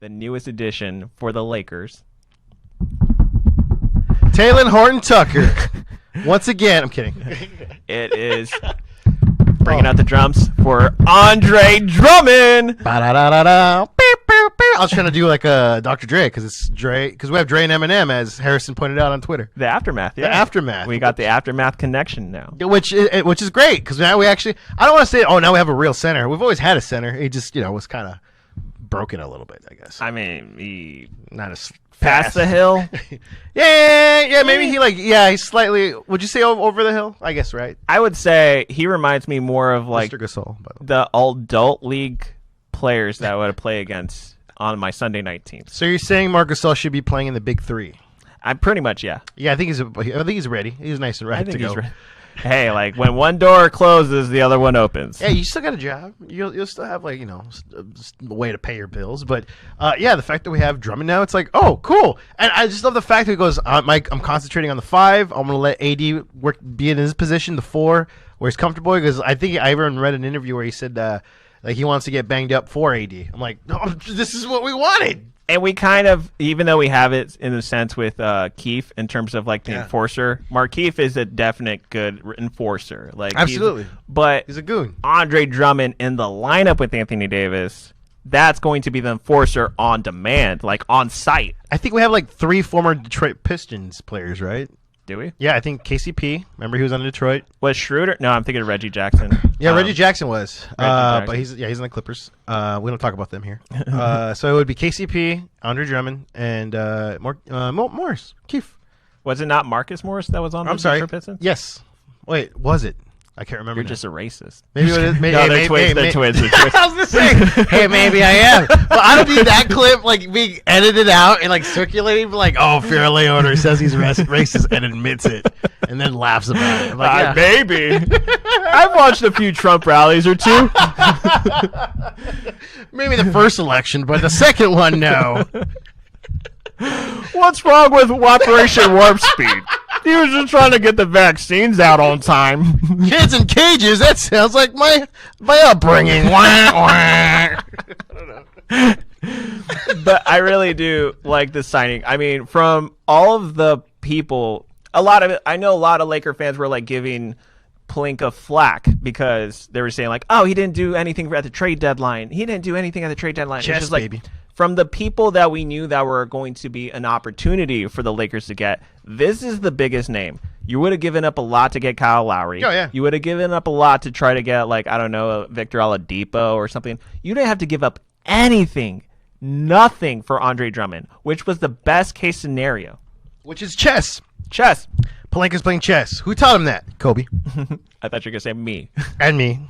the newest addition for the Lakers. Talen Horton-Tucker. Once again, I'm kidding. It is bringing out the drums for Andre Drummond. Ba-da-da-da-da. Beep, beep, beep. I was trying to do like a Dr. Dre because we have Dre and Eminem, as Harrison pointed out on Twitter. The Aftermath, yeah. The Aftermath. We got the Aftermath connection now. Which is great because now we actually, I don't want to say, now we have a real center. We've always had a center. He just, was kind of broken a little bit, I guess. I mean, he not as past the hill. yeah, maybe he's slightly, would you say over the hill? I guess, right? I would say he reminds me more of like Mr. Gasol, the adult league players that I would play against on my Sunday night teams. So you're saying Marc Gasol should be playing in the Big Three? I'm pretty much, yeah. Yeah, I think he's ready. He's nice and ready to go. Hey, like when one door closes, the other one opens. Yeah, you still got a job. You'll still have a way to pay your bills. But the fact that we have Drummond now, it's like, oh, cool. And I just love the fact that he goes, I'm concentrating on the 5. I'm gonna let AD be in his position, the 4, where he's comfortable. Because I think I even read an interview where he said like he wants to get banged up for AD. I'm like, no, this is what we wanted. And we kind of, even though we have it in a sense with Keefe in terms of like the enforcer, Markieff is a definite good enforcer. Like absolutely, but he's a goon. Andre Drummond in the lineup with Anthony Davis, that's going to be the enforcer on demand, like on site. I think we have like 3 former Detroit Pistons players, right? Do we? Yeah, I think KCP. Remember he was on Detroit. Was Schroeder? No, I'm thinking of Reggie Jackson. Yeah, Reggie Jackson was. Jackson. But he's on the Clippers. We don't talk about them here. So it would be KCP, Andre Drummond, and Morris, Keefe. Was it not Marcus Morris that was on the Detroit Pistons? Yes. Wait, was it? I can't remember. You're now. just a racist. Maybe it is. No, they're twins. They're twins. I was gonna say, hey, maybe I am, but I don't need that clip like being edited out and like circulating. Like, oh, Fear Leonard says he's racist and admits it, and then laughs about it. I'm like, maybe. I've watched a few Trump rallies or two. Maybe the first election, but the second one, no. What's wrong with Operation Warp Speed? He was just trying to get the vaccines out on time. Kids in cages, that sounds like my upbringing. I don't know. But I really do like the signing. I mean, from all of the people, I know a lot of Laker fans were like giving Pelinka flack because they were saying like, oh, he didn't do anything at the trade deadline. He didn't do anything at the trade deadline. Chess, it's just like, baby. From the people that we knew that were going to be an opportunity for the Lakers to get, this is the biggest name. You would have given up a lot to get Kyle Lowry. Oh, yeah. You would have given up a lot to try to get, like, I don't know, Victor Oladipo or something. You didn't have to give up anything, nothing for Andre Drummond, which was the best case scenario. Which is chess. Chess. Pelinka's playing chess. Who taught him that? Kobe. I thought you were going to say me. And me.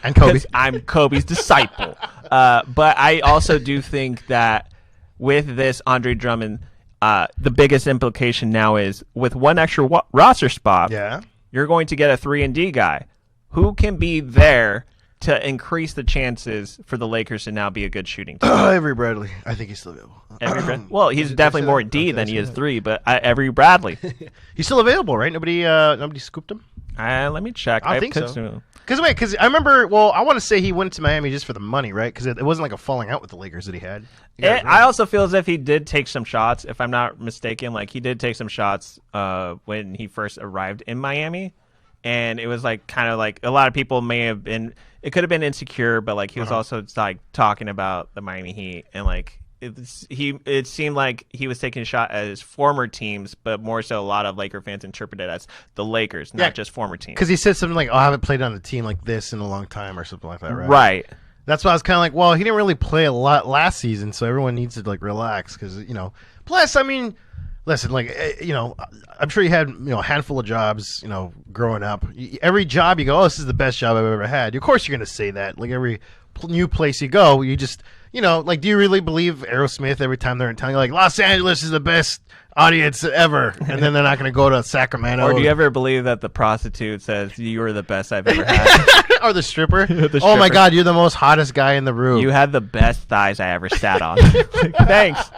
And Kobe. 'Cause I'm Kobe's disciple. But I also do think that with this Andre Drummond, the biggest implication now is with one extra roster spot, you're going to get a 3-and-D guy who can be there to increase the chances for the Lakers to now be a good shooting team. Avery Bradley. I think he's still available. Well, he's definitely more D than he is 3, but Avery Bradley. He's still available, right? Nobody scooped him? Let me check. I think so. Because I remember, I want to say he went to Miami just for the money, right? Because it wasn't like a falling out with the Lakers that he had. I also feel as if he did take some shots, if I'm not mistaken. Like, he did take some shots when he first arrived in Miami. And it was like kind of like a lot of people may have been, it could have been insecure, but like he was also like talking about the Miami Heat and like it seemed like he was taking a shot at his former teams, but more so a lot of Laker fans interpreted it as the Lakers, not just former teams. Because he said something like, "Oh, I haven't played on a team like this in a long time," or something like that, right? Right. That's why I was kind of like, well, he didn't really play a lot last season, so everyone needs to like relax because Plus, I mean. Listen, like, I'm sure you had, a handful of jobs, growing up. Every job you go, oh, this is the best job I've ever had. Of course you're going to say that. Like, every new place you go, you just, like, do you really believe Aerosmith every time they're in town? You're like, Los Angeles is the best audience ever. And then they're not going to go to Sacramento. Or do you ever believe that the prostitute says, you were the best I've ever had? Or the stripper. Oh, my God, you're the most hottest guy in the room. You had the best thighs I ever sat on. Thanks.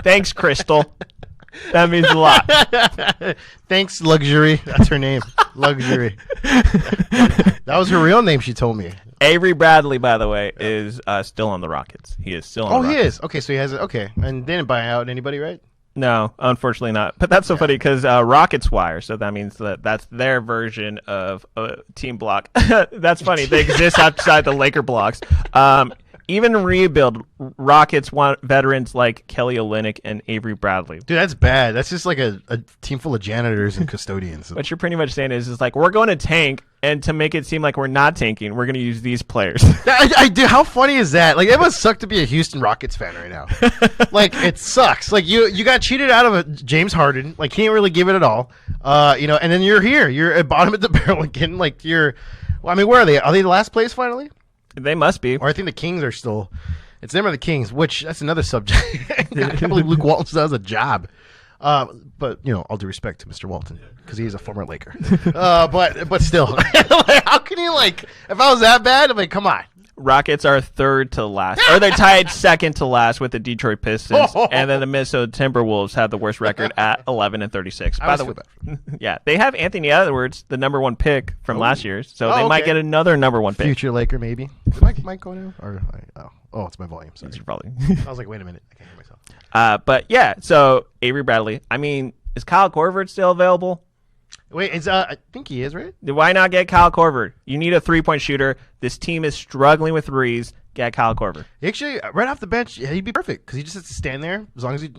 Thanks, Crystal. That means a lot. Thanks, Luxury. That's her name. Luxury. That was her real name, she told me. Avery Bradley, by the way, is still on the Rockets. He is still on the Rockets. He is. Okay, so he has it. Okay. And they didn't buy out anybody, right? No, unfortunately not. But that's so funny because Rockets Wire, so that means that's their version of Team Block. That's funny. They exist outside the Laker blocks. Even rebuild, Rockets want veterans like Kelly Olynyk and Avery Bradley. Dude, that's bad. That's just like a team full of janitors and custodians. What you're pretty much saying is like, we're going to tank, and to make it seem like we're not tanking, we're going to use these players. I do. How funny is that? Like, it must suck to be a Houston Rockets fan right now. Like, it sucks. Like, you got cheated out of a James Harden. Like, he didn't really give it at all. And then you're here. You're at bottom of the barrel again. Like, well, I mean, where are they? Are they the last place finally? They must be. Or I think the Kings are still. It's them or the Kings, which that's another subject. I can't believe Luke Walton still has a job. But all due respect to Mr. Walton because he is a former Laker. But still, like, how can you if I was that bad? I'm like, come on. Rockets are third to last, or they're tied second to last with the Detroit Pistons, and then the Minnesota Timberwolves have the worst record at 11-36. By the way, yeah, they have Anthony Edwards, the number 1 pick from last year, so they might get another number 1 pick. Future Laker, maybe. Did Mike go now? Oh, it's my volume. Sorry. I was like, wait a minute, I can't hear myself. But yeah, so Avery Bradley. I mean, is Kyle Korver still available? Wait, I think he is, right? Why not get Kyle Korver? You need a 3-point shooter. This team is struggling with threes. Get Kyle Korver. Actually, right off the bench, he'd be perfect because he just has to stand there as long as he,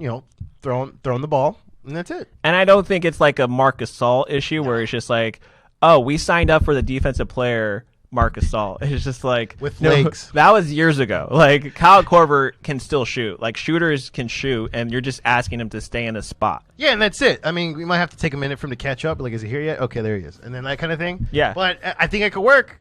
throwing the ball, and that's it. And I don't think it's like a Marc Gasol issue where it's just like, oh, we signed up for the defensive player Marc Gasol. It's just like with legs. That was years ago. Like Kyle Korver can still shoot. Like shooters can shoot, and you're just asking him to stay in a spot. Yeah, and that's it. I mean, we might have to take a minute for him to catch up. Like, is he here yet? Okay, there he is, and then that kind of thing. Yeah, but I think it could work.